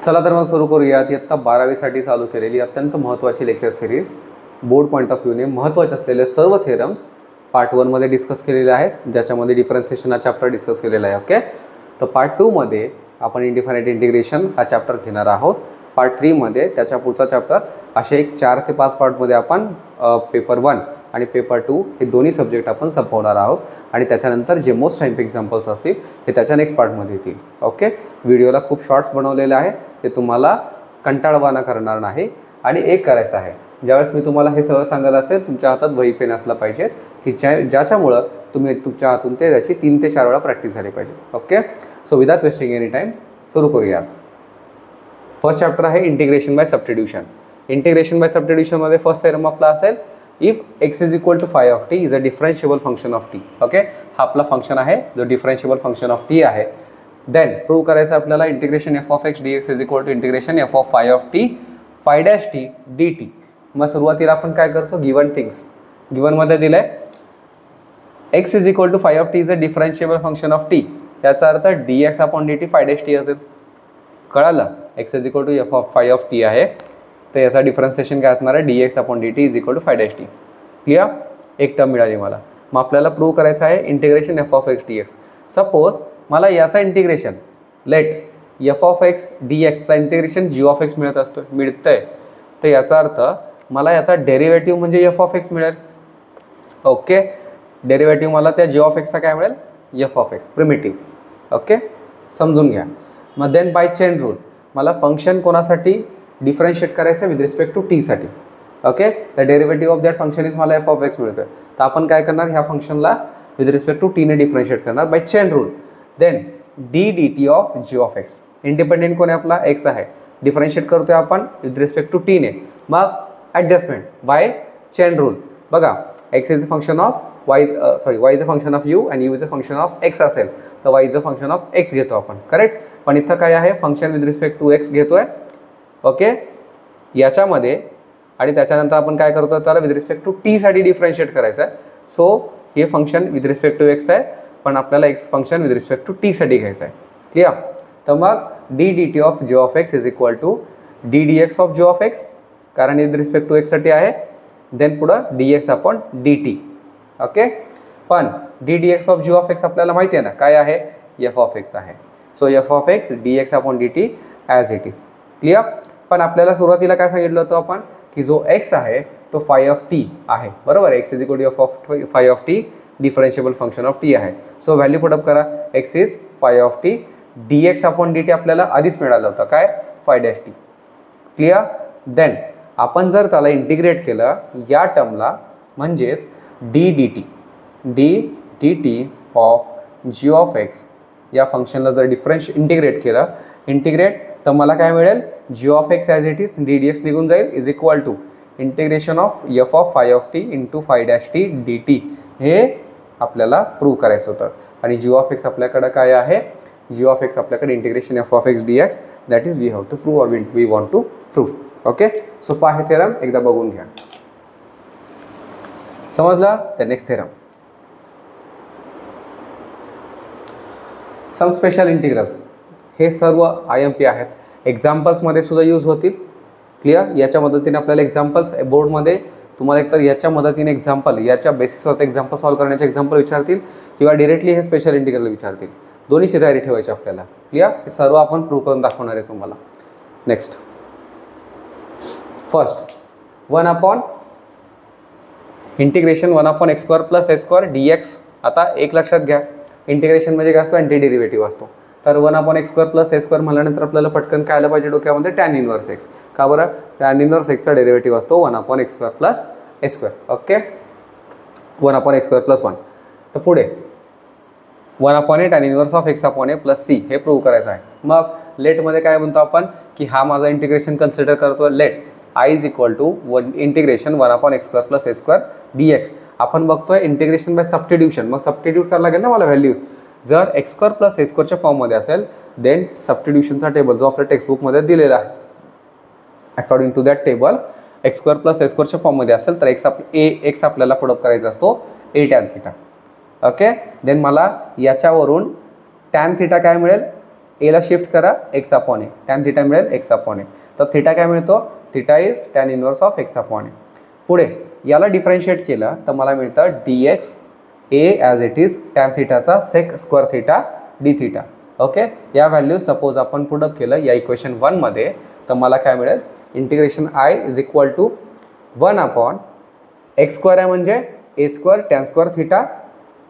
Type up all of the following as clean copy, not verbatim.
चला तर मग सुरू करूयात इयत्ता 12वी चालू केलेली अत्यंत महत्त्वाची lecture series board point of व्ह्यूने महत्त्वाचे असलेले सर्व थेरम्स पार्ट 1 मध्ये डिस्कस केलेले आहेत, ज्याच्यामध्ये डिफरन्शिएशन हा चॅप्टर डिस्कस केलेला आहे. ओके, तर पार्ट 2 मध्ये आपण इनडिफायनाइट इंटिग्रेशन हा चॅप्टर घेणार आहोत. पार्ट 3 मध्ये त्याच्या पुढचा चॅप्टर असे एक 4 ते 5 पार्टमध्ये आपण पेपर 1 आणि पेपर 2 हे दोन्ही सब्जेक्ट आपण संपवणार आहोत आणि त्याच्यानंतर जे मोस्ट टाइप एक्झाम्पल्स असतील हे त्याच्या नेक्स्ट पार्टमध्ये येतील. ओके, व्हिडिओला खूप शॉर्ट्स बनवलेले आहे, ते तुम्हाला कंटाळवाणा करणार नाही. आणि एक करायचं आहे, ज्यावेळेस मी तुम्हाला हे सगळं सांगत असेल तुमच्या हातात वही पेन असला पाहिजे की ज्याच्यामुळं तुम्ही तुमच्या हातून ते त्याची 3 ते 4 वेळा प्रॅक्टिस झाली पाहिजे. Okay, so without wasting any time सुरू करूयात. फर्स्ट चॅप्टर आहे integration by substitution. Integration by सबस्टिट्यूशनमध्ये फर्स्ट थेरम आपला असेल if x is equal to phi of T is a differentiable function of T. Okay, हा आपला फंक्शन आहे जो डिफरन्शिएबल फंक्शन ऑफ टी आहे. देन प्रूव्ह करायचं आपल्याला integration F of X D x is equal to integration F of phi of T phi dash T D T. मग सुरुवातीला आपण काय करतो, गिवन थिंग्स गिवनमध्ये दिलं आहे X is equal to phi of T is a differentiable function of T. याचा अर्थ D X upon D T phi dash T असेल. कळालं, X is equal to F of phi of T आहे, तर याचा डिफरन्शिएशन काय असणार आहे D X upon D T is equal to phi dash T. Clear, एक टर्म मिळाली मला. मग आपल्याला प्रूव्ह करायचं आहे integration F of X D X. Suppose मला याचा integration let F of X D एक्सचा इंटिग्रेशन जी ऑफ एक्स मिळतंय, तर याचा अर्थ मला याचा डेरिव्हेटिव्ह म्हणजे एफ ऑफ एक्स मिळेल. ओके, डेरिव्हेटिव्ह मला त्या जी ऑफ एक्सचा काय मिळेल F of X primitive. Okay, समजून घ्या. मग देन बाय चेन रूल मला फंक्शन कोणासाठी डिफरन्शिएट करायचं विथ रिस्पेक्ट टू टीसाठी. Okay, the derivative of that function is मला एफ ऑफ एक्स मिळतोय, तर आपण काय करणार ह्या फंक्शनला विथ रिस्पेक्ट टू टीने डिफरन्शिएट करणार by chain rule. Then D D T of G of X, independent कोण आहे आपला एक्स आहे, डिफरन्शिएट करतोय आपण विथ रिस्पेक्ट टू टीने. मग ॲडजस्टमेंट बाय चेन रूल. बघा, X is a function of Y Y is a function of U आणि U is a function of X असेल तर Y is a function of X घेतो आपण. Correct, पण इथं काय आहे function with respect to X घेतोय. ओके, याच्यामध्ये आणि त्याच्यानंतर आपण काय करतो त्याला विथ रिस्पेक्ट टू टीसाठी डिफरन्शिएट करायचं आहे. सो हे function with respect to x आहे, पण आपल्याला X function with respect to टीसाठी घ्यायचं आहे. क्लिअर, तर मग D D T of G of X is equal to D D X of G of X, कारण विथ रिस्पेक्ट टू एक्ससाठी आहे. देन पुढं D X upon D T. Okay, पण D D X of G of X आपल्याला माहिती आहे ना काय आहे, एफ ऑफ एक्स आहे. So F of X D X upon D T as it is. Clear, पण आपल्याला सुरुवातीला काय सांगितलं होतं आपण की जो एक्स आहे तो फाय ऑफ टी आहे. बरोबर, X is equal to F of phi of T differentiable function of T आहे. सो व्हॅल्यू पुटअप करा, X is phi of T D X upon D T आपल्याला आधीच मिळालं होतं काय phi dash T. Clear, then आपण जर त्याला इंटिग्रेट केलं या टर्मला म्हणजेच D D T of G of X या फंक्शनला जर इंटिग्रेट केलं तर मला काय मिळेल G of X as it is D D X निघून जाईल is equal to integration of F of phi of T into phi dash T D T. हे आपल्याला प्रूव्ह करायचं होतं. आणि जी ऑफ एक्स आपल्याकडं काय आहे, जी ऑफ एक्स आपल्याकडे integration F of X D X that is we have to prove or we want to prove. Okay, सोपा आहे थेरम, एकदा बघून घ्या. समजला, तर next theorem some special integrals. हे सर्व IMP आहेत, एक्झाम्पल्समध्ये सुद्धा यूज होतील. क्लिअर, याच्या मदतीने आपल्याला एक्झाम्पल्स बोर्डमध्ये तुम्हाला एकतर याच्या मदतीने एक्झाम्पल याच्या बेसिसवर एक्झाम्पल सॉल्व्ह करण्याचे एक्झाम्पल विचारतील किंवा डिरेक्टली हे स्पेशल इंटिग्रल विचारतील. दोन्हीची तयारी ठेवायची आपल्याला. क्लिअर, हे सर्व आपण प्रूव्ह करून दाखवणार आहे तुम्हाला. Next, first 1 upon integration 1 upon x square plus ए स्क्वेअर डी एक्स. आता एक लक्षात घ्या, इंटिग्रेशन म्हणजे काय असतो अँटी डेरिव्हेटिव्ह असतो. तर 1 अपॉन एक्स स्क्वेअर प्लस ए स्क्वेअर म्हटल्यानंतर आपल्याला पटकन काय आलं पाहिजे डोक्यामध्ये टॅन इनवर्स एक्स. का बरं, टॅन इनवर्स एक्सचा डेरिव्हेटिव्ह असतो 1 अपॉन एक्स स्क्वेअर प्लस ए square. Okay, 1 upon x square plus 1. तर पुढे 1 upon A tan inverse of x upon A plus C हे प्रूव्ह करायचं आहे. मग लेटमध्ये काय म्हणतो आपण की हा माझा इंटिग्रेशन कन्सिडर करतो let I is equal to integration 1 upon x square plus A square D X. आपण बघतोय इंटिग्रेशन बाय सबस्टिट्यूशन. मग सबस्टिट्यूट करायला लागेल ना मला व्हॅल्यूज. जर एक्स स्क्वेअर प्लस ए स्क्वेअरच्या फॉर्ममध्ये असेल देन सबस्टिट्यूशनचा टेबल जो आपल्या टेक्स्टबुकमध्ये दिलेला आहे according to that table X square plus A स्क्वेअरच्या फॉर्ममध्ये असेल तर एक्स आपल्याला पुटअप करायचा असतो A tan theta. Okay, then मला याच्यावरून टॅन थिटा काय मिळेल एला शिफ्ट करा X upon A, tan theta मिळेल एक्स अपॉन ए. तर थिटा काय मिळतो, theta is tan inverse of x upon A. पुढे याला डिफरन्शिएट केलं तर मला मिळतं D X A as it is tan थिटाचा sec square theta D theta. Okay, या व्हॅल्यूज सपोज आपण पुटअप केलं या इक्वेशन 1मध्ये तर मला काय मिळेल, integration I is equal to 1 upon x square आहे म्हणजे ए square tan square theta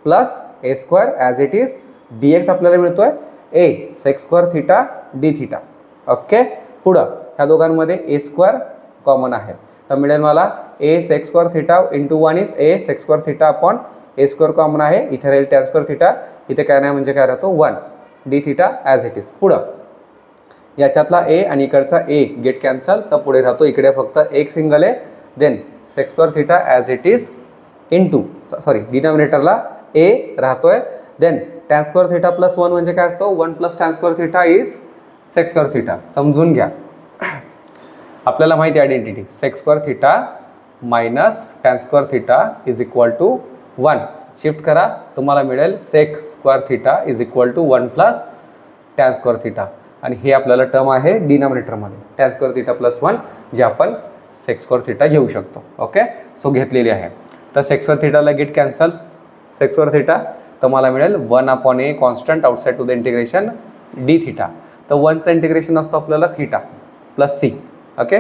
plus A square as it is D x आपल्याला मिळतोय A sec square theta D theta. Okay, पुढं ह्या दोघांमध्ये ए स्क्वेअर कॉमन आहे तर मिळेल मला A sec square theta into 1 is A sec square theta upon A square common आहे, इथे राहील टॅन स्क्वेअर थिटा, इथे काय नाही म्हणजे काय राहतो 1 d theta as it is. पुढं याच्यातला ए आणि इकडचा ए गेट कॅन्सल तर पुढे राहतो इकडे फक्त एक सिंगल आहे, then sec square theta as it is into sorry डिनॉमिनेटरला ए राहतोय, then tan square theta plus 1 म्हणजे काय असतो 1 plus tan square theta is sec square theta. समजून घ्या, आपल्याला माहिती identity sec square theta minus tan square theta is equal to 1. Shift करा तुम्हाला मिळेल sec square theta is equal to 1 plus tan square theta आणि हे आपल्याला टर्म आहे डिनॉमिनेटरमध्ये टॅन स्क्वेअर थिटा प्लस 1 जे आपण सेक स्क्वेअर थिटा घेऊ शकतो. ओके, सो घेतलेली आहे. तर सेक स्क्वेअर थिटाला get cancel sec square theta तर मला मिळेल 1 upon A constant outside to the integration D theta. तर 1चं इंटिग्रेशन असतो आपल्याला थिटा प्लस सी. ओके,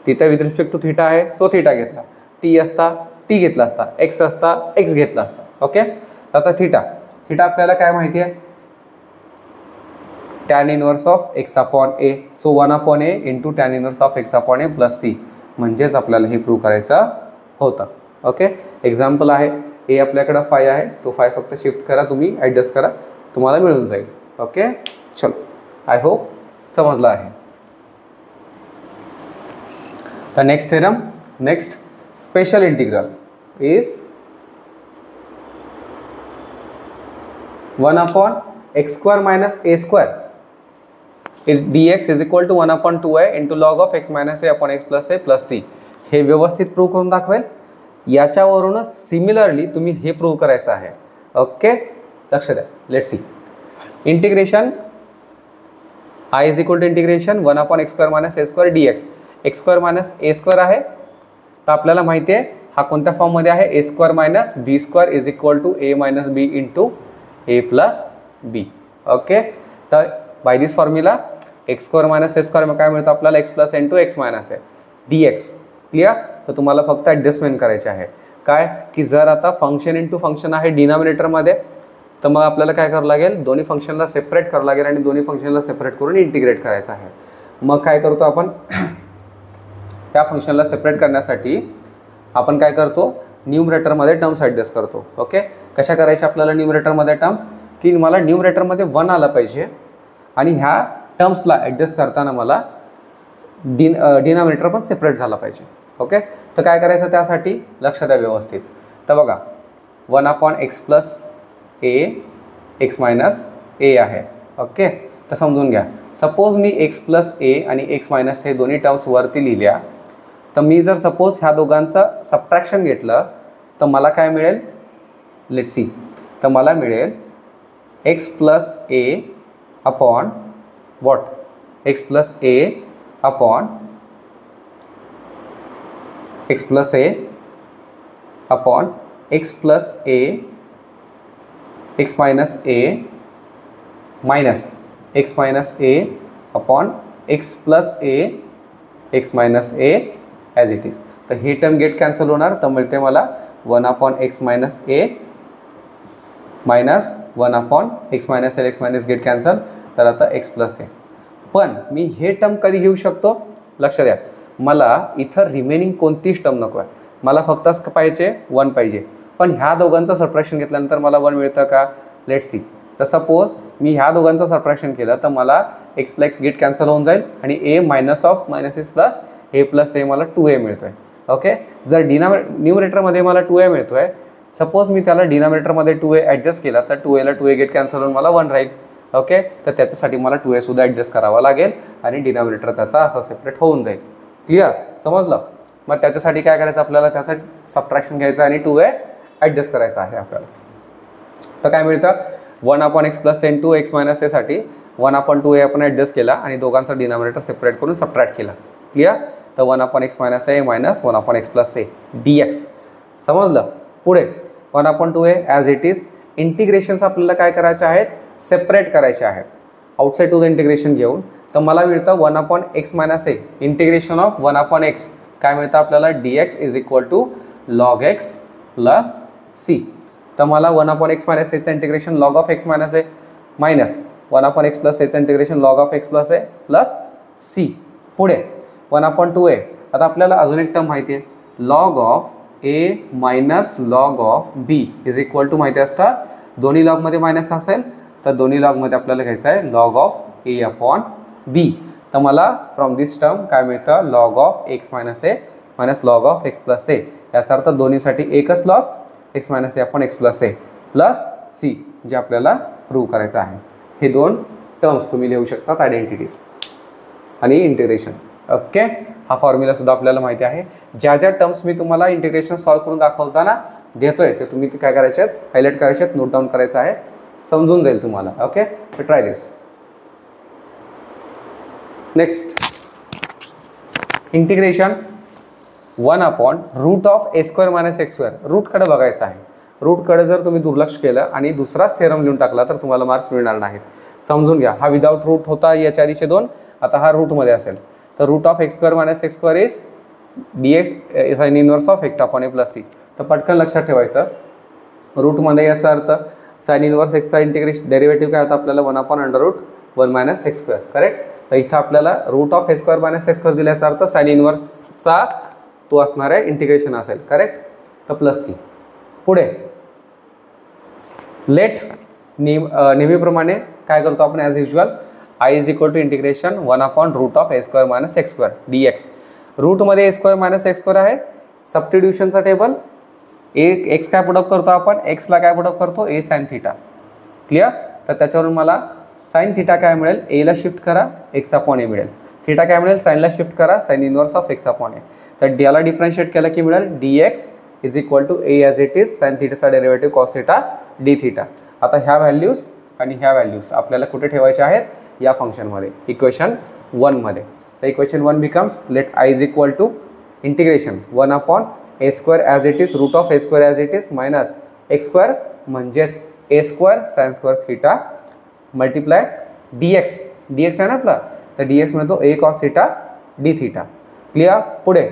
तिथे विथ रिस्पेक्ट टू थिटा आहे सो थिटा घेतला, टी असता टी घेतला असता, एक्स असता एक्स घेतला असता. ओके, आता थिटा आपल्याला काय माहिती आहे tan inverse of x upon A, so 1 upon A into tan inverse of x upon A plus C म्हणजेच आपल्याला हे प्रूव्ह करायचं होतं. ओके, एक्झाम्पल आहे ए आपल्याकडं 5 आहे तो 5 फक्त शिफ्ट करा तुम्ही ॲडजस्ट करा तुम्हाला मिळून जाईल. ओके, चलो आय होप समजलं आहे. तर next theorem, next special integral is 1 upon x square minus A square dx is equal to 1 upon 2a into log of x minus a upon x plus A plus C. हे व्यवस्थित prove करून दाखवेल. याच्यावरूनच similarly तुम्ही हे prove करायचं आहे. Okay, लक्ष द्या. Let's see integration I is equal to integration 1 upon x square minus A square D X square minus A square आहे तर आपल्याला माहिती आहे हा कोणत्या फॉर्ममध्ये आहे ए square minus B square is equal to A minus B into A plus B. Okay, तर by this formula X square minus A square काय मिळतं आपल्याला X plus into X minus A D x. Clear, तर तुम्हाला फक्त adjustment करायचे आहे काय की जर आता फंक्शन इंटू फंक्शन आहे डिनॉमिनेटरमध्ये तर मग आपल्याला काय करावं लागेल दोन्ही फंक्शनला सेपरेट करावं लागेल आणि दोन्ही फंक्शनला सेपरेट करून इंटिग्रेट करायचं आहे. मग काय करतो आपण त्या फंक्शनला सेपरेट करण्यासाठी आपण काय करतो न्यूमरेटरमध्ये टर्म्स ॲडजस्ट करतो. ओके, कशा करायच्या आपल्याला न्यूमरेटरमध्ये टर्म्स की मला न्यूमरेटरमध्ये 1 आला पाहिजे आणि ह्या टर्म्सला ॲडजस्ट करताना मला डिनॉमिनेटर पण सेपरेट झाला पाहिजे. ओके, तर काय करायचं त्यासाठी लक्ष द्या व्यवस्थित. तर बघा 1 अपॉन एक्स प्लस ए एक्स मायनस ए आहे. ओके, तर समजून घ्या सपोज मी एक्स प्लस ए आणि एक्स मायनस हे दोन्ही टर्म्स वरती लिहिल्या तर मी जर सपोज ह्या दोघांचं सबट्रॅक्शन घेतलं तर मला काय मिळेल लेट्स सी. तर मला मिळेल x plus A upon what x plus A upon x plus A upon x plus A x minus A minus x minus a upon x plus A x minus A as it is. तर ही term get cancel होणार तर मिळते मला 1 upon X minus A minus 1 upon X minus L X minus get cancel तर आता x plus ए. पण मी हे term कधी घेऊ शकतो लक्ष द्या मला इथं रिमेनिंग कोणतीच टर्म नको आहे मला फक्तच पाहिजे 1 पाहिजे. पण ह्या दोघांचं सबट्रॅक्शन घेतल्यानंतर मला 1 मिळतं का लेट्स सी. तर सपोज मी ह्या दोघांचं सबट्रॅक्शन केलं तर मला एक्सला एक्स गेट कॅन्सल होऊन जाईल आणि A minus of minus is plus A plus A मला 2a मिळतो आहे. ओके, जर न्यूमरेटरमध्ये मला 2a मिळतो आहे सपोज मी त्याला डिनॉमिनेटरमध्ये 2a ॲडजस्ट केला तर 2a ला 2a गेट कॅन्सल होऊन मला 1 राहील. ओके, तर त्याच्यासाठी मला 2a सुद्धा ॲडजस्ट करावा लागेल आणि डिनॉमिनेटर त्याचा असा सेपरेट होऊन जाईल. क्लिअर, समजलं. मग त्याच्यासाठी काय करायचं आपल्याला त्याचं सबट्रॅक्शन घ्यायचं आणि 2a ॲडजस्ट करायचं आहे आपल्याला. तर काय मिळतं 1 upon x plus into X minus एसाठी 1/2a आपण ॲडजस्ट केला आणि दोघांचा डिनॉमिनेटर सेपरेट करून सबट्रॅक्ट केला. क्लिअर. तर 1/x - a minus 1/x + a dx. समजलं. पुढे 1/2a ॲज इट इज. इंटिग्रेशन्स आपल्याला काय करायचे आहेत, सेपरेट करायचे आहेत आउटसाईड टू द इंटिग्रेशन घेऊन. तर मला मिळतं 1/x - a integration of 1/x काय मिळतं आपल्याला dx = log x + c. तर मला 1/x - a चं integration log of x - a minus 1/x + a चं integration log of x + a plus c. पुढे 1/2a. आता आपल्याला अजून एक टर्म माहिती आहे, log of a minus log of b = माहिती असतं, दोन्ही लॉगमध्ये मायनस असेल तर दोन्ही लॉगमध्ये आपल्याला घ्यायचं आहे log of a/b. तर मला फ्रॉम दिस टर्म काय मिळतं, log of x - a minus log of x + a. याचा अर्थ दोन्हीसाठी एकच log x - a/x + a plus c जे आपल्याला प्रूव्ह करायचं आहे. हे दोन टर्म्स तुम्ही लिहू शकतात, आयडेंटिटीज आणि इंटिग्रेशन. ओके. हा फॉर्म्युलासुद्धा आपल्याला माहिती आहे. ज्या ज्या टर्म्स मी तुम्हाला इंटिग्रेशन सॉल्व्ह करून दाखवताना देतोय ते तुम्ही काय करायचे आहेत, हायलाईट करायचे आहेत, नोट डाऊन करायचं आहे, समजून जाईल तुम्हाला. ओके. तर try this. Next integration 1/√of a² - x². रूटकडे बघायचं आहे. रूटकडे जर तुम्ही दुर्लक्ष केलं आणि दुसराच थेरम लिहून टाकला तर तुम्हाला मार्क्स मिळणार नाहीत. समजून घ्या. हा विदाउट रूट होता याच्या आधीचे दोन, आता हा रूटमध्ये असेल. तर √of x² - x² is dx sin inverse of x/a + c. तर पटकन लक्षात ठेवायचं, रूटमध्ये याचा अर्थ sin इनवर्स x चा इंटिग्रेशन डेरिव्हेटिव्ह काय होता आपल्याला 1/√1 - x². करेक्ट. तर इथं आपल्याला √of a² - x² दिल्याचा अर्थ sin इनवर्सचा तो असणार आहे इंटिग्रेशन असेल. करेक्ट. तर प्लस c. पुढे लेट नेहमीप्रमाणे काय करतो आपण as usual, I = integration 1/√of a² - x² dx. रूटमध्ये a² - x² आहे. सबस्टिट्यूशनचा टेबल एक्स काय पुटअप करतो आपण, एक्सला काय पुटअप करतो, a sin θ. क्लिअर. तर त्याच्यावरून मला sin θ काय मिळेल, एला शिफ्ट करा x/a मिळेल. थीटा काय मिळेल, साईनला शिफ्ट करा sin इनवर्स ऑफ x/a. तर याला डिफरन्शिएट केलं की मिळेल dx = a as it is sin θ चा डेरिव्हेटिव्ह cos θ dθ. आता ह्या व्हॅल्यूज आणि ह्या व्हॅल्यूज आपल्याला कुठे ठेवायच्या आहेत, या फंक्शनमध्ये, इक्वेशन 1 मध्ये. तर equation 1 becomes let I = integration 1/a² as it is √of a² as it is minus x² म्हणजेच a² sin² θ multiply dx. dx आहे ना आपला, तर dx मिळतो a cos θ dθ. क्लिअर. पुढे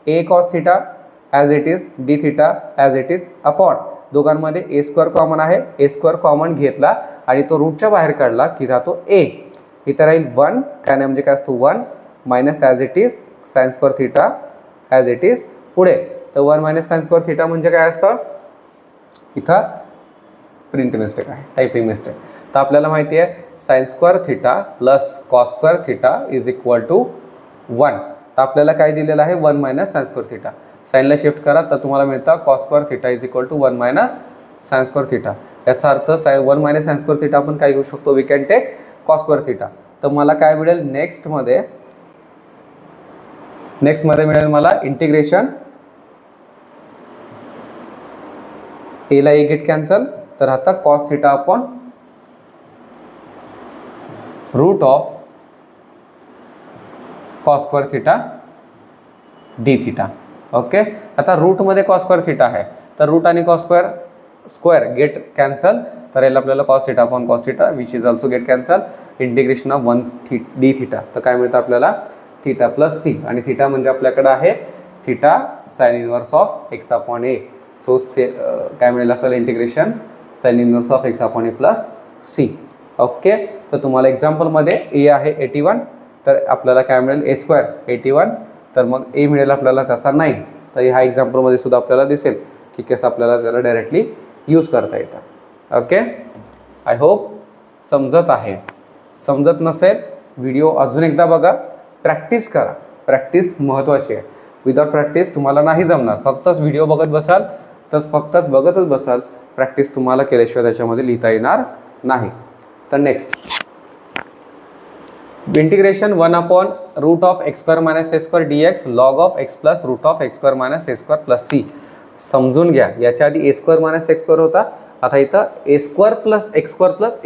a cos θ as it is dθ as it is upon दोघांमध्ये a² common आहे, a² common घेतला आणि तो रूटच्या बाहेर काढला की राहतो a. इथं राहील 1 काय नाही म्हणजे काय असतो 1 minus as it is sin² θ as it is. पुढे तर 1 - sin² θ म्हणजे काय असतं, इथं प्रिंट मिस्टेक आहे, टायपिंग मिस्टेक. तर आपल्याला माहिती आहे sin² θ प्लस cos² θ = 1. तर आपल्याला काय दिलेलं आहे 1 - sin² θ. साईनला शिफ्ट करा तर तुम्हाला मिळतं cos² θ = 1 - sin² θ. याचा अर्थ 1 - sin² θ आपण काय घेऊ शकतो, वी कॅन टेक cos² θ. तर मला काय मिळेल नेक्स्टमध्ये मिळेल मला इंटिग्रेशन, एला ए गेट कॅन्सल, तर आता cos θ upon √of cos² θ dθ. Okay. आता रूटमध्ये cos² θ आहे, तर रूट आणि cos² गेट कॅन्सल, तर याला आपल्याला cos θ upon cos θ which is also get cancel. Integration of 1 dθ. तर काय मिळतं आपल्याला θ प्लस c, आणि θ म्हणजे आपल्याकडे आहे θ sin inverse of x/a. So काय मिळेल आपल्याला integration sin inverse of x/a plus c. Okay. तर तुम्हाला एक्झाम्पलमध्ये ए आहे 81, तर आपल्याला काय मिळेल a² 81, तर मग ए मिळेल आपल्याला त्याचा 9. तर ह्या एक्झाम्पलमध्ये सुद्धा आपल्याला दिसेल की कसं आपल्याला त्याला डायरेक्टली यूज करता येतं. ओके. आय होप समजत आहे. समजत नसेल व्हिडिओ अजून एकदा बघा, प्रॅक्टिस करा. प्रॅक्टिस महत्त्वाची आहे. विदाउट प्रॅक्टिस तुम्हाला नाही जमणार. फक्तच व्हिडिओ बघत बसाल तर फक्तच बघतच बसाल, प्रॅक्टिस तुम्हाला केल्याशिवाय त्याच्यामध्ये लिहिता येणार नाही. तर next integration 1/√of x² - a² dx log of x plus √of x² - a² plus c. समजून घ्या, याच्या आधी a² - x² होता, आता इथं a² + x² +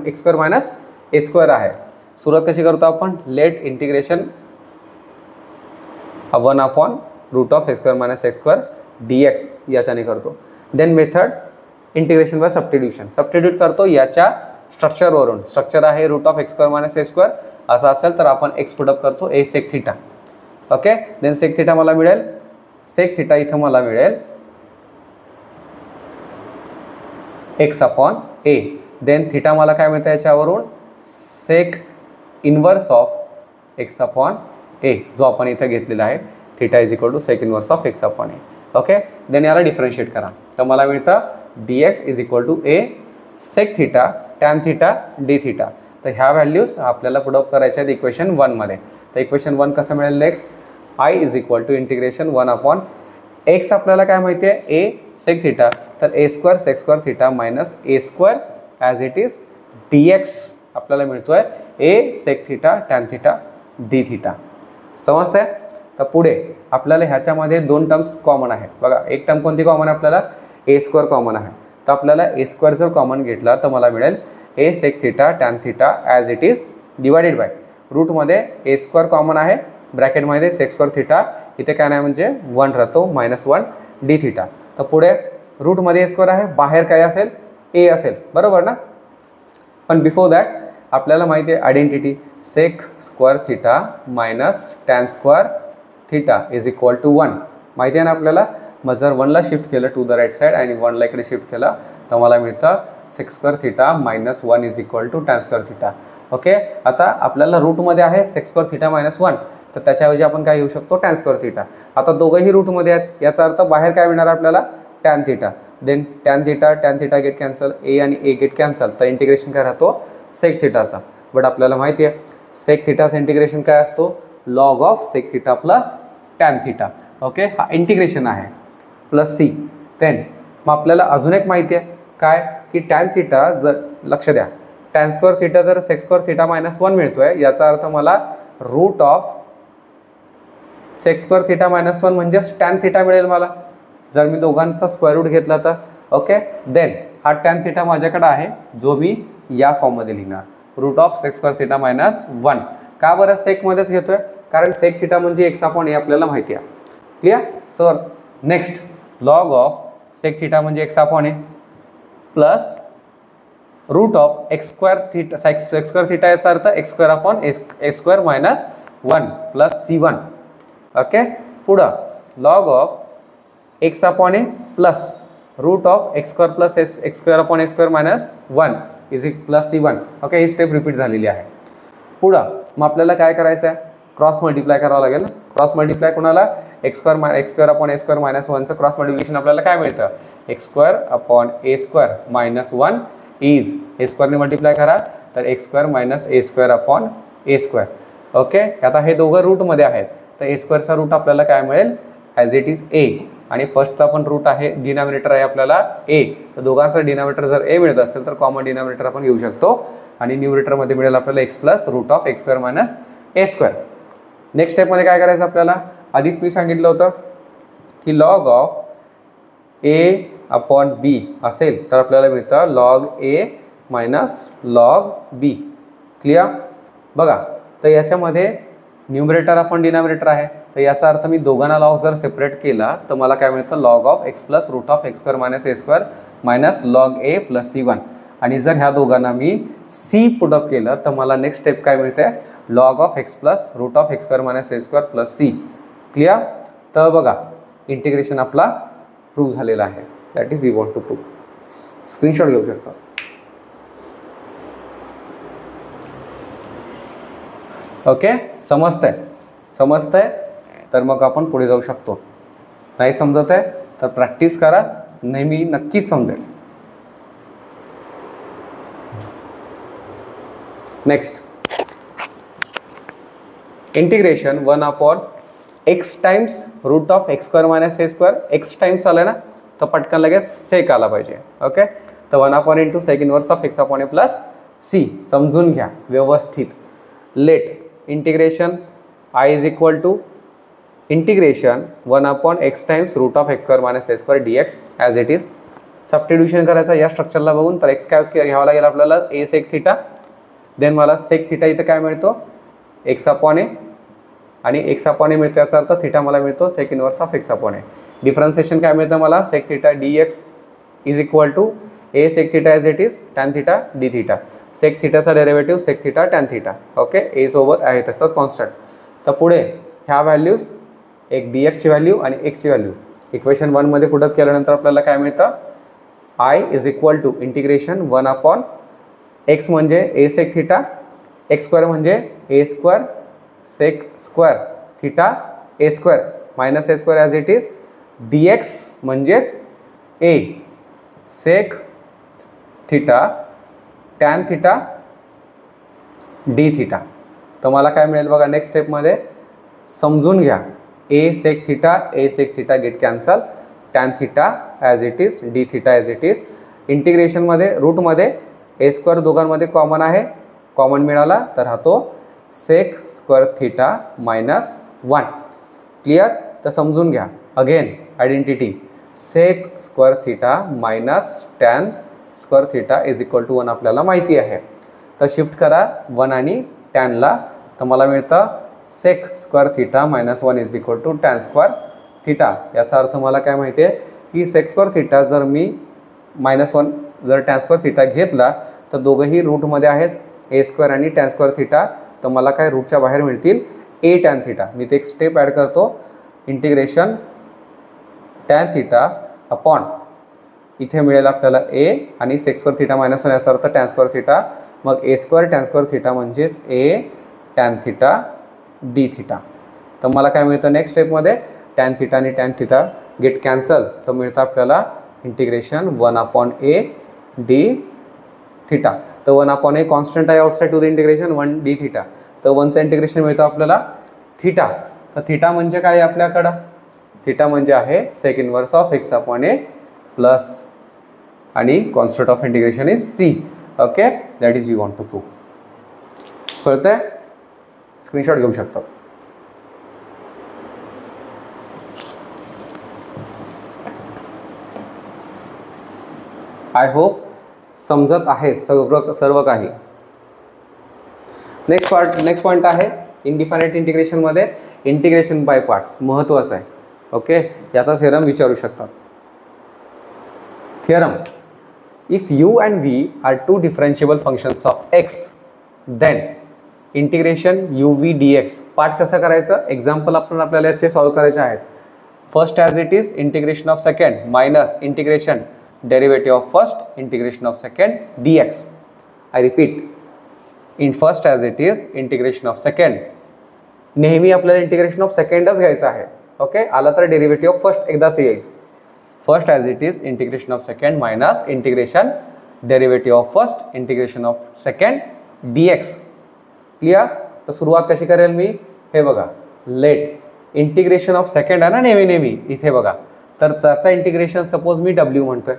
x² - ए स्क्वेअर आहे. सुरुवात कशी करतो आपण, लेट इंटिग्रेशन 1/√(x²-x² dx याच्याने करतो. Then method integration by substitution, substitute करतो याच्या स्ट्रक्चरवरून. स्ट्रक्चर आहे (√(x²-x²) असं असेल तर आपण एक्स पुटअप करतो A sec theta. Okay, then sec theta मला मिळेल, सेक थिटा इथं मला मिळेल x/a. देन थिटा मला काय मिळतं याच्यावरून, सेक इन्व्हर्स ऑफ x/a जो आपण इथे घेतलेला आहे. Theta is equal to sec inverse of x/a. Okay, then याला डिफरन्शिएट करा तर मला मिळतं dx is equal to a sec theta tan theta D theta. तर ह्या व्हॅल्यूज आपल्याला पुटअप करायच्या आहेत इक्वेशन 1 मध्ये. तर इक्वेशन 1 कसं मिळेल, next i is equal to integration 1/x आपल्याला काय माहिती आहे a सेक थिटा, तर a² sec² theta minus a² as it is dx आपल्याला मिळतोय a sec theta tan theta D theta. समजतंय. तर पुढे आपल्याला ह्याच्यामध्ये 2 टर्म्स कॉमन आहेत. बघा, एक टर्म कोणती कॉमन आहे आपल्याला, a² कॉमन आहे. तर आपल्याला a² जर कॉमन घेतला तर मला मिळेल a sec theta tan theta as it is divided by रूटमध्ये a² कॉमन आहे, ब्रॅकेटमध्ये sec² थिटा, इथे काय नाही म्हणजे 1 राहतो -1 डी थिटा. तर पुढे रूटमध्ये a² आहे, बाहेर काय असेल a असेल, बरोबर ना. पण बिफोर दॅट आपल्याला माहिती आहे identity, sec² theta minus tan² theta is equal to 1 माहिती आहे ना आपल्याला. मग जर 1ला शिफ्ट केलं टू द राईट साईड आणि 1ला इकडे शिफ्ट केला तर मला मिळतं sec² theta minus 1 is equal to tan² theta. Okay, आता आपल्याला रूटमध्ये आहे sec² थिटा मायनस 1, तर त्याच्याऐवजी आपण काय घेऊ शकतो, tan² थिटा. आता दोघंही रूटमध्ये आहेत, याचा अर्थ बाहेर काय मिळणार आपल्याला, tan theta. Then tan theta get cancel, A आणि ए गेट कॅन्सल, तर इंटिग्रेशन काय राहतो सेक थिटाचा. बट आपल्याला माहिती आहे सेक थिटाचं इंटिग्रेशन काय असतो, log of sec theta plus tan theta. Okay, हा इंटिग्रेशन आहे प्लस सी. देन मग आपल्याला अजून एक माहिती आहे काय, की टॅन थिटा जर, लक्ष द्या, tan² थिटा जर sec² थिटा मायनस 1 मिळतोय, याचा अर्थ मला route of sec² theta minus 1 म्हणजेच टॅन थिटा मिळेल मला, जर मी दोघांचा स्क्वेअर रूट घेतला तर. ओके, देन हा टॅन थिटा माझ्याकडे आहे जो मी या फॉर्ममध्ये लिहिणार, route of sec² theta minus 1. का बरं सेकमध्येच घेतोय, कारण सेक थिटा म्हणजे x/a आपल्याला माहिती आहे. क्लिअर. So next log of sec theta म्हणजे x/a plus root of x² theta sec² theta, याचा अर्थ x² minus 1 plus c1. Okay, पुढं log of x/a plus root of x² plus x² minus 1 is plus c1. Okay, ही step repeat झालेली आहे. पुढं मग आपल्याला काय करायचं आहे, क्रॉस मल्टिप्लाय करावं लागेल. क्रॉस मल्टिप्लाय कोणाला, x² मायनस 1चं क्रॉस मल्टिप्लिकेशन आपल्याला काय मिळतं, x² मायनस 1 इज a² ने मल्टिप्लाय करा तर x² मायनस a². ओके, आता हे दोघं रूटमध्ये आहेत, तर a² चा रूट आपल्याला काय मिळेल, ॲज इट इज a, आणि फर्स्टचा पण रूट आहे, डिनॉमिनेटर आहे आपल्याला a. तर दोघांचा डिनॉमिनेटर जर a मिळत असेल तर कॉमन डिनॉमिनेटर आपण घेऊ शकतो, आणि न्यूमरेटरमध्ये मिळेल आपल्याला x plus root of x² minus a². Next स्टेपमध्ये काय करायचं आपल्याला, आधीच मी सांगितलं होतं की लॉग ऑफ a/b असेल तर आपल्याला मिळतं log a minus log b. Clear. बघा, तर याच्यामध्ये न्यूमरेटर आपण डिनॉमिनेटर आहे, तर याचा अर्थ मी दोघांना लॉग जर सेपरेट केला तर मला काय मिळतं, log of x plus root of x² minus a² minus log a plus c1. आणि जर ह्या दोघांना मी c पुटअप केलं तर मला नेक्स्ट स्टेप काय मिळते, log of x plus root of x² minus a² plus c. Clear. तर बघा, इंटिग्रेशन आपला प्रूव्ह झालेला आहे. That is we want to prove. Screenshot घेऊ शकता. ओके, समजतंय तर मग आपण पुढे जाऊ शकतो. नाही समजत आहे तर प्रॅक्टिस करा, नेहमी नक्कीच समजेल. Next integration 1/x times root of x² minus a². x times आला ना तर पटकन लगेच सेक आला पाहिजे. ओके, तर 1/* into sec inverse of x/a plus c. समजून घ्या व्यवस्थित. Let integration i is equal to integration 1/x times root of x² minus a² dx as it is. Substitution करायचं या स्ट्रक्चरला बघून, तर x काय घ्यावं लागेल आपल्याला, a सेक थिटा देन मला सेक थिटा इथं काय मिळतो, एक्स अपॉन ए, आणि एक्स अपॉन ए मिळतो, याचा अर्थ थिटा मला मिळतो sec inverse of x upon a. Differentiation काय मिळतं मला, sec theta d x is equal to a sec theta as it is tan theta D theta. Sec थिटाचा derivative sec theta tan theta. Okay, a सोबत आहे तसंच constant. तर पुढे ह्या व्हॅल्यूज, एक डी एक्सची व्हॅल्यू आणि एक्सची व्हॅल्यू इक्वेशन 1 मध्ये पुटअप केल्यानंतर आपल्याला काय मिळतं, I is equal to integration 1 upon x म्हणजे a sec theta, x square म्हणजे ए square sec square theta a square minus A square as it is D x म्हणजेच a sec theta tan theta D theta. तर मला काय मिळेल बघा next स्टेपमध्ये, समजून घ्या, a sec theta get cancel, tan theta as it is, d theta as it is. इंटिग्रेशनमध्ये रूटमध्ये ए स्क्वेअर दोघांमध्ये कॉमन आहे, कॉमन मिळाला तर हा तो sec square theta minus 1. Clear. तर समजून घ्या again identity, sec square theta minus tan square theta is equal to 1 आपल्याला माहिती आहे. तर शिफ्ट करा 1 आणि टॅनला, तर मला मिळतं sec square theta minus 1 is equal to tan square theta. याचा अर्थ मला काय माहिती आहे की सेक स्क्वेअर थिटा जर मी -1 जर टॅन स्क्वेअर थिटा घेतला तर दोघंही रूटमध्ये आहेत, ए स्क्वेअर आणि टॅन स्क्वेअर थिटा. तर मला काय रूटच्या बाहेर मिळतील ए टॅन थिटा. मी ते एक स्टेप ॲड करतो, इंटिग्रेशन टॅन थिटा अपॉन इथे मिळेल आपल्याला ए आणि सेक स्क्वेअर थिटा -1 याचा अर्थ टॅन स्क्वेअर थिटा, मग a square tan square theta म्हणजेच a tan theta D theta. तर मला काय मिळतं नेक्स्ट स्टेपमध्ये, टॅन थिटा आणि टॅन थिटा गेट कॅन्सल, तर मिळतं आपल्याला integration 1 upon a d theta. तर 1 अपॉन ए कॉन्स्टंट आहे outside to the integration 1 d theta. तर 1चं इंटिग्रेशन मिळतं आपल्याला थिटा. तर थिटा म्हणजे काय आहे आपल्याकडं, थिटा म्हणजे आहे sec inverse of x upon A plus आणि constant of integration is c. Okay, that is you want to prove. कळतंय, स्क्रीनशॉट घेऊ शकता. आय होप समजत आहे सर्व काही. नेक्स्ट पॉईंट आहे इनडिफायनाइट इंटिग्रेशनमध्ये इंटिग्रेशन बाय पार्ट्स महत्त्वाचं आहे. ओके, याचा थिअरम विचारू शकतात. Theorem, if u and v are two differentiable functions of x then integration u V D x. Part कसं करायचं, एक्झाम्पल आपल्याला याचे सॉल्व करायचे आहेत. First as it is integration of second minus integration derivative of first integration of second d x. I repeat, in first as it is integration of second. नेहमी आपल्याला integration of सेकंडच घ्यायचं आहे. Okay, आला तर derivative of first एकदाच येईल. First as it is integration of second minus integration derivative of first integration of second d x. Clear. तर सुरुवात कशी करेल मी, हे बघा, लेट इंटिग्रेशन ऑफ सेकंड आहे ना नेहमी इथे बघा, तर त्याचा इंटिग्रेशन सपोज मी डब्ल्यू म्हणतोय,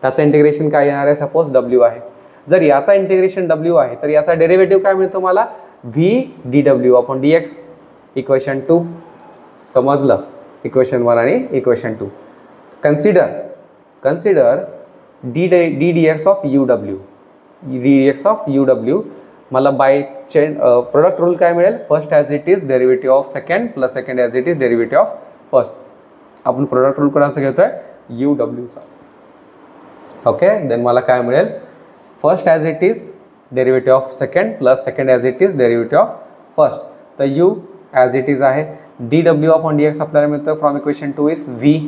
त्याचं इंटिग्रेशन काय येणार आहे, सपोज डब्ल्यू आहे. जर याचा इंटिग्रेशन डब्ल्यू आहे तर याचा डेरिव्हेटिव्ह काय मिळतो मला, व्ही डी डब्ल्यू अपॉन डी एक्स. इक्वेशन 2 समजलं, इक्वेशन 1 आणि equation 2. Consider D D X of U W. D X of U W मला बाय चेन प्रोडक्ट रूल काय मिळेल, first as it is derivative of second plus second as it is derivative of first. आपण product rule कोणाचं घेतोय, you डब्ल्यूचा. Okay, then मला काय मिळेल, first as it is derivative of second plus second as it is derivative of first. तर u as it is आहे, d डब्ल्यू upon d x आपल्याला मिळतं from equation 2 is v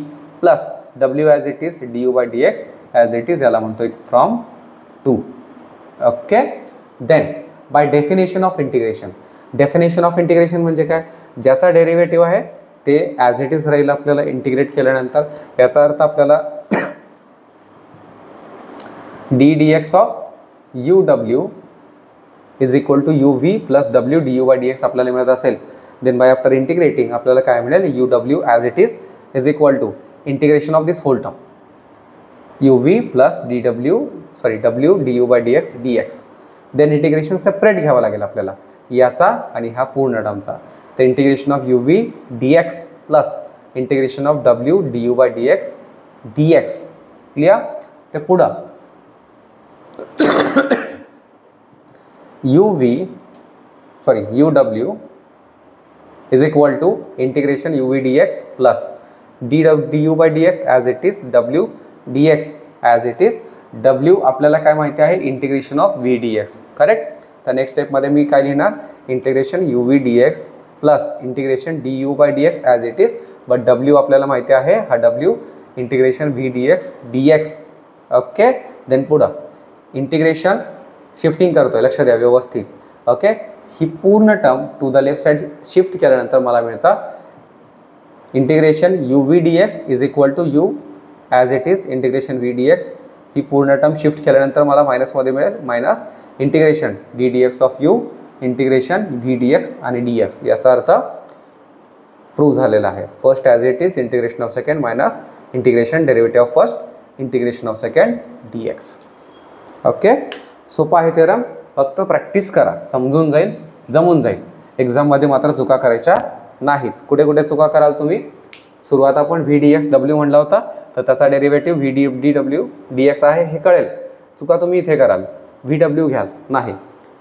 plus डब्ल्यू as it is d you by D x as it is, याला म्हणतो from 2. Okay, then by definition of integration. Definition of integration म्हणजे काय, ज्याचा डेरिव्हेटिव्ह आहे ते ॲज इट इज राहील आपल्याला इंटिग्रेट केल्यानंतर. याचा अर्थ आपल्याला D D X of U W is equal to U V plus W D you by D x आपल्याला मिळत असेल. देन बाय आफ्टर इंटिग्रेटिंग आपल्याला काय मिळेल, U W as it is equal to integration of this whole term U V plus W D you by D X D X. Then integration separate घ्यावं लागेल आपल्याला याचा आणि हा पूर्ण टर्मचा. तर integration of U V D X plus integration of W D you by D X D x. Clear. ते पुढं u w is equal to integration u v dx plus du by dx as it is w dx as it is w आपल्याला काय माहिती आहे integration of v dx correct. तर next स्टेपमध्ये मी काय लिहिणार integration u v dx plus integration du by dx as it is, but w आपल्याला माहिती आहे हा w integration v dx dx. Okay, then पुढं इंटिग्रेशन शिफ्टिंग करतोय, लक्ष द्या व्यवस्थित. ओके, ही पूर्ण term to the left side shift केल्यानंतर मला मिळतं integration u v dx is equal to u as it is integration v dx. ही पूर्ण टर्म शिफ्ट केल्यानंतर मला मायनसमध्ये मिळेल minus integration D D X of you integration V D x आणि D x. याचा अर्थ प्रूव्ह झालेला आहे. First as it is integration of second minus integration derivative of first integration of second d x. Okay, सोपा आहे theorem, फक्त practice करा, समजून जाईल, जमून जाईल. एक्झाममध्ये मात्र चुका करायच्या नाहीत. कुठे कुठे चुका कराल तुम्ही? सुरुवात आपण व्ही डी एक्स डब्ल्यू म्हणला होता, तर त्याचा derivative V D W D x आहे हे कळेल. चुका तुम्ही इथे कराल, व्ही डब्ल्यू घ्याल नाही.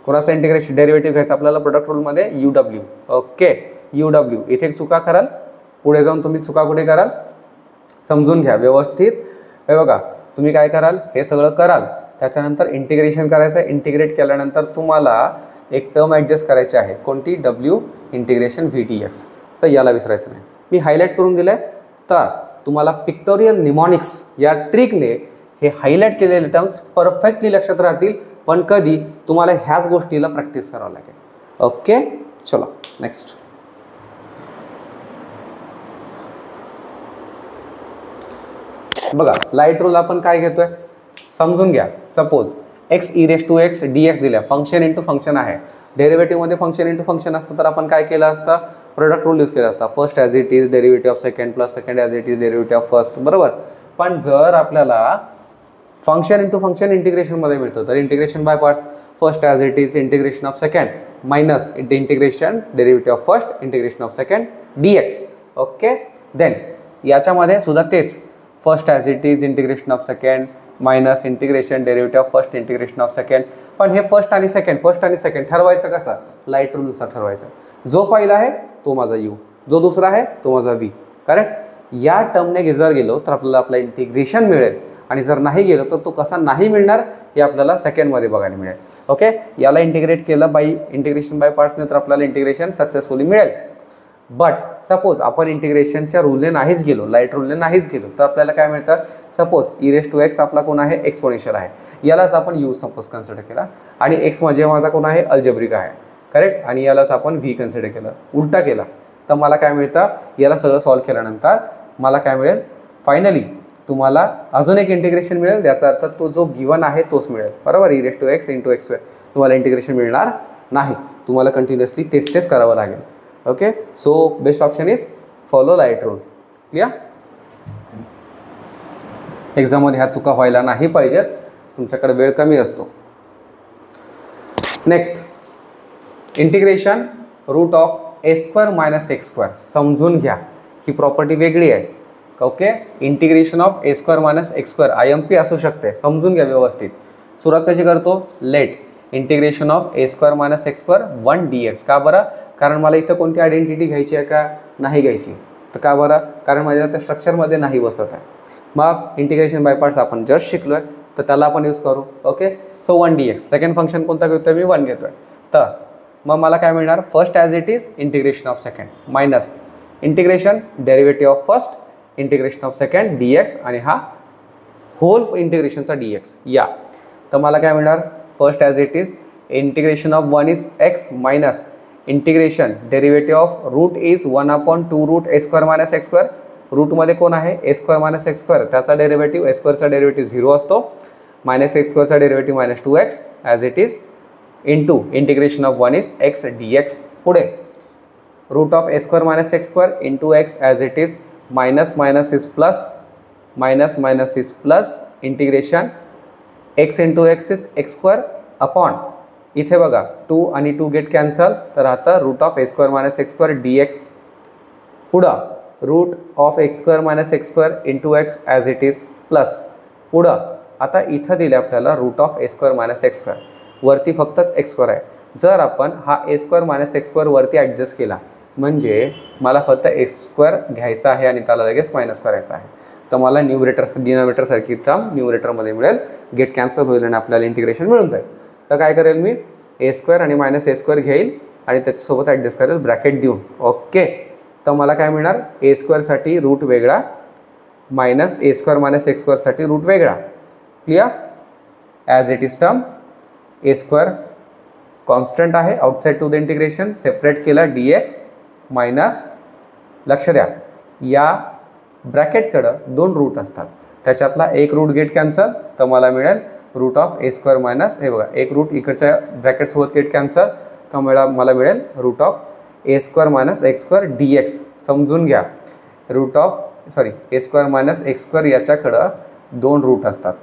कोणाचा इंटिग्रेशन डेरिव्हेटिव्ह घ्यायचा आपल्याला product रूलमध्ये U W. Okay, U W इथे चुका कराल, पुढे जाऊन तुम्ही चुका कुठे कराल समजून घ्या व्यवस्थित. हे बघा, तुम्ही काय कराल हे सगळं कराल, त्याच्यानंतर इंटिग्रेशन करायचं. इंटिग्रेट केल्यानंतर तुम्हाला एक टर्म ॲडजस्ट करायची आहे, कोणती? W integration V D x. तर याला विसरायचं नाही. मी हायलाईट करून दिलं आहे, तर तुम्हाला पिक्टोरियल निमॉनिक्स या ट्रिकने हे हायलाईट केलेले टर्म्स परफेक्टली लक्षात राहतील. पण कधी? तुम्हाला ह्याच गोष्टीला प्रॅक्टिस करावं लागेल. ओके, चला नेक्स्ट. बघा, लाईट रूल आपण काय घेतोय समजून घ्या. Suppose x e raise to x D x दिल्या, फंक्शन इंटू फंक्शन आहे. डेरिव्हेटिव्हमध्ये फंक्शन इंटू फंक्शन असतं तर आपण काय केलं असतं? प्रोडक्ट रूल यूज केला असता. First as it is derivative of second plus second as it is derivative of first, बरोबर. पण जर आपल्याला फंक्शन इंटू फंक्शन इंटिग्रेशनमध्ये मिळतो तर integration by parts. First as it is integration of second minus integration derivative of first integration of second d x. Okay, then याच्यामध्ये सुद्धा तेच first as it is integration of second minus integration derivative of first integration of second. पण हे first आणि second ठरवायचं कसं? Light रूलनुसार ठरवायचं. जो पहिला आहे तो माझा यू, जो दुसरा आहे तो माझा व्ही. करेक्ट. या टर्मने जर गेलो तर आपल्याला आपला इंटिग्रेशन मिळेल, आणि जर नाही गेलो तर तो कसा नाही मिळणार हे आपल्याला सेकंडमध्ये बघायला मिळेल. ओके, याला इंटिग्रेट केलं बाय इंटिग्रेशन बाय पार्ट्सने तर आपल्याला इंटिग्रेशन सक्सेसफुली मिळेल. बट सपोज आपण इंटिग्रेशनच्या रूलने नाहीच गेलो, लाईट रूलने नाहीच गेलो, तर आपल्याला काय मिळतं? Suppose e raise to x आपला कोण आहे? एक्सपोनेन्शियल आहे. यालाच आपण यू सपोज कन्सिडर केला, आणि एक्स म्हणजे माझा कोण आहे? अल्जेब्रिक आहे. करेक्ट. आणि यालाच आपण व्ही कन्सिडर केलं, उलटा केला, तर मला काय मिळतं? याला सगळं सॉल्व्ह केल्यानंतर मला काय मिळेल? फायनली तुम्हाला अजून एक इंटिग्रेशन मिळेल, याचा अर्थ तो जो गिवन आहे तोच मिळेल, बरोबर. E raise to x into x square. तुम्हाला इंटिग्रेशन मिळणार नाही, तुम्हाला कंटिन्युअसली तेच करावं लागेल. Okay, so best option is follow light rule. Clear? एक्झाममध्ये ह्या चुका व्हायला नाही पाहिजेत, तुमच्याकडे वेळ कमी असतो. Next, integration root of a square minus x square. समजून घ्या, ही प्रॉपर्टी वेगळी आहे. Okay, integration of a square minus x square I M P असू शकते, समजून घ्या व्यवस्थित. सुरुवात कशी करतो? Let integration of a square minus x square 1 d x. का बरं? कारण मला इथं कोणती आयडेंटिटी घ्यायची आहे का? नाही घ्यायची. तर का बरं? कारण माझ्या त्या स्ट्रक्चरमध्ये नाही बसत आहे. मग इंटिग्रेशन बाय पार्ट्स आपण जस्ट शिकलो आहे, तर त्याला आपण यूज करू. Okay, so 1 d x. Second function कोणता घेतो मी? 1 घेतो आहे. तर मग मला काय मिळणार? First as it is integration of second minus integration derivative of first integration of second d x, आणि हा होल इंटिग्रेशनचा डी एक्स. या तर मला काय मिळणार? First as it is integration of 1 is x minus integration derivative of root is 1/2 root a square minus x square. रूटमध्ये कोण आहे? ए स्क्वेअर मायनस एक्स स्क्वेअर. त्याचा डेरिव्हेटिव्ह ए स्क्वेअरचा डेरिव्हेटिव्ह 0 असतो, मायनस एक्स स्क्वेअरचा derivative minus 2x as it is into integration of 1 is x D x. पुढे root of a square minus x square into x as it is minus minus is plus minus minus is plus integration x into x is x square upon, इथे बघा 2 आणि 2 get cancel, तर आता root of a square minus x square D x. पुढं root of x square minus x square into x as it is plus. पुढं आता इथं दिले आपल्याला root of a square minus x square. वरती फक्तच एक्स स्क्वेअर आहे. जर आपण हा ए स्क्वेअर मायनस एक्स स्क्वेअर वरती ॲडजस्ट केला म्हणजे मला फक्त एक्स स्क्वेअर घ्यायचा आहे आणि त्याला लगेच मायनस करायचा आहे, तर मला डिनॉमिनेटर सारखी टर्म न्यूमरेटरमध्ये मिळेल. गेट कॅन्सल होईल आणि आपल्याला इंटिग्रेशन मिळून जाईल. तर काय करेल मी, ए स्क्वेअर आणि मायनस ए स्क्वेअर घेईल आणि त्याच्यासोबत ॲडजस्ट करेल ब्रॅकेट देऊन. ओके, तर मला काय मिळणार, ए स्क्वेअरसाठी रूट वेगळा मायनस ए स्क्वेअर मायनस एक्स स्क्वेअरसाठी रूट वेगळा. Clear? As it is term a square constant आहे outside to the integration, separate केला डी एक्स मायनस, लक्ष द्या या ब्रॅकेटकडं 2 रूट असतात, त्याच्यातला एक रूट गेट कॅन्सल, तर मला मिळेल root of a square minus, हे बघा एक रूट इकडच्या ब्रॅकेटसोबत गेट कॅन्सल, तर मला मिळेल root of a square minus x square D x. समजून घ्या, a square minus x square याच्याकडं 2 रूट असतात,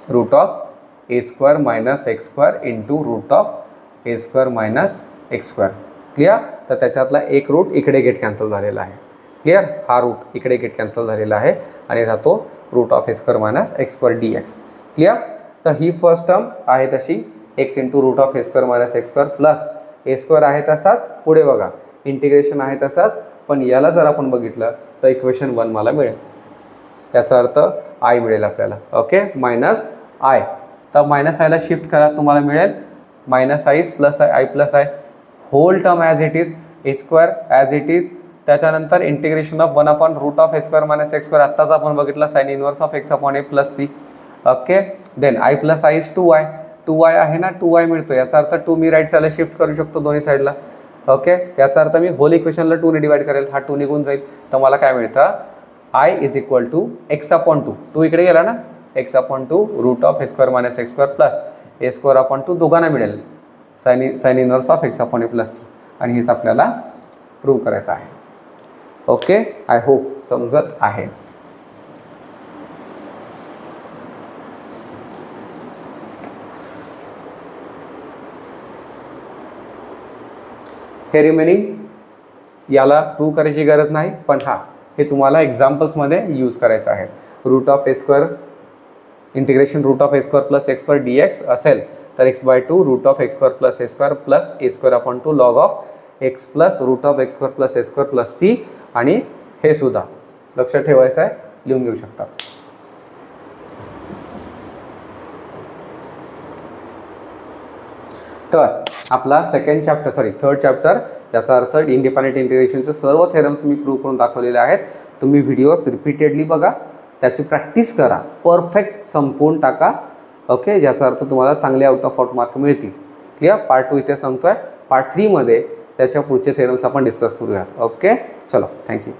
root of a square minus x square into root of a square minus x square. Clear? तर त्याच्यातला एक route इकडे get cancel झालेला आहे. क्लिअर? हा रूट इकडे गेट कॅन्सल झालेला आहे आणि राहतो root of a square minus x square D x. Clear? तर ही फर्स्ट टर्म आहे तशी x into root of a square minus x square plus A square आहे तसाच, पुढे बघा इंटिग्रेशन आहे तसाच, पण याला जर आपण बघितलं तर इक्वेशन 1 मला मिळेल. याचा अर्थ आय मिळेल आपल्याला. Okay, minus I. तर मायनस आयला शिफ्ट करा, तुम्हाला मिळेल minus I plus I plus I, whole term as it is, a square as it is, त्याच्यानंतर integration of 1 upon root of a square minus x square, आत्ताच आपण बघितलं sine inverse of x upon A plus C. Okay, then I plus I is 2y, 2y आहे ना, 2y मिळतो, याचा अर्थ 2 मी right साईडला शिफ्ट करू शकतो दोन्ही साईडला. ओके, त्याचा अर्थ मी होल इक्वेशनला 2 ने डिवाइड करेल, हा 2 निघून जाईल, तर मला काय मिळतं, I is equal to x upon 2, 2 इकडे गेला ना, x upon 2 root of a square minus x square plus A square upon 2, दोघांना मिळेल sine inverse of x upon A plus c, आणि हेच आपल्याला प्रूव्ह करायचं आहे. ओके, आय होप समजत आहे. हे रिमेनिंग याला प्रूव्ह करायची गरज नाही, पण हे तुम्हाला एक्झाम्पल्समध्ये यूज करायचं आहे. Root of a square integration root of a square plus x square D x असेल तर x/2 root of x square plus A square plus A square upon 2 log of x plus root of x square plus A square plus c, आणि हे सुद्धा लक्षात ठेवायचं आहे, लिहून घेऊ शकता. तर आपला थर्ड चॅप्टर, याचा अर्थ इंडिपेंडेंट इंटिग्रेशनचे सर्व थेरम्स मी प्रूव्ह करून दाखवलेले आहेत. तुम्ही व्हिडिओज रिपीटेडली बघा, त्याची प्रॅक्टिस करा, परफेक्ट संपवून टाका. ओके, ज्याचा अर्थ तुम्हाला चांगले आउट ऑफ मार्क मिळतील. क्लिअर? पार्ट 2 इथे संपतोय. पार्ट 3 मध्ये त्याच्या पुढचे थेरम्स आपण डिस्कस करूयात. ओके, चलो, थँक्यू.